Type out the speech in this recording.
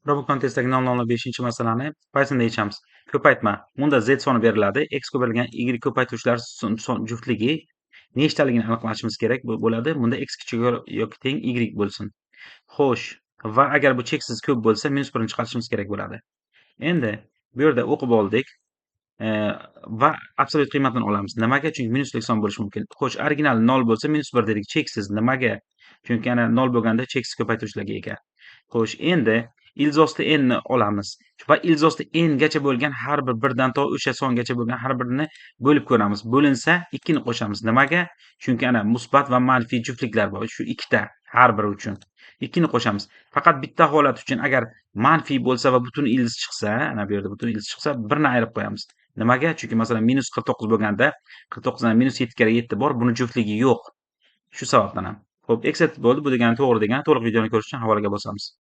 Robocon testdagi 005-masalani Pythonda yechamiz. Ko'paytma. Unda z soni beriladi. X ko'paytirilgan y ko'paytuvchilar juftligi nechtaligini aniqlashimiz kerak bo'ladi. Bunda x kichik yoki teng y bo'lsin. Xo'sh, va agar bu cheksiz ko'p bo'lsa, -1 chiqarishimiz kerak bo'ladi. Endi bu yerda o'qib oldik. Va absolyut qiymatini olamiz. Nimaga? Chunki minuslik son bo'lishi mumkin. Xo'sh, original 0 bo'lsa -1 dedik. Cheksiz. Nimaga? Chunki ana 0 bo'lganda cheksiz ko'paytuvchilarga ega. Xo'sh, endi ilzosti n ni olamiz va ilzosti n gacha bo'lgan har bir birdan to o'sha songacha bo'lgan har birini bo'lib ko'ramiz. Bo'linsa 2 ni qo'shamiz. Nimaga? Chunki ana musbat va manfiy juftliklar bor. Shu ikkita har biri uchun. 2 ni qo'shamiz. Faqat bitta holat uchun agar manfiy bo'lsa va butun ildiz chiqsa, ana bu yerda butun ildiz chiqsa, 1 ni ayirib qo'yamiz. Nimaga? Chunki masalan -49 bo'lganda 49 dan -7 kira 7 bor, buni juftligi yo'q. Shu sababdan ham. Xo'p, accept bo'ldi. Bu degani to'g'ri degani. To'liq videoni ko'rish uchun havolaga bosamiz.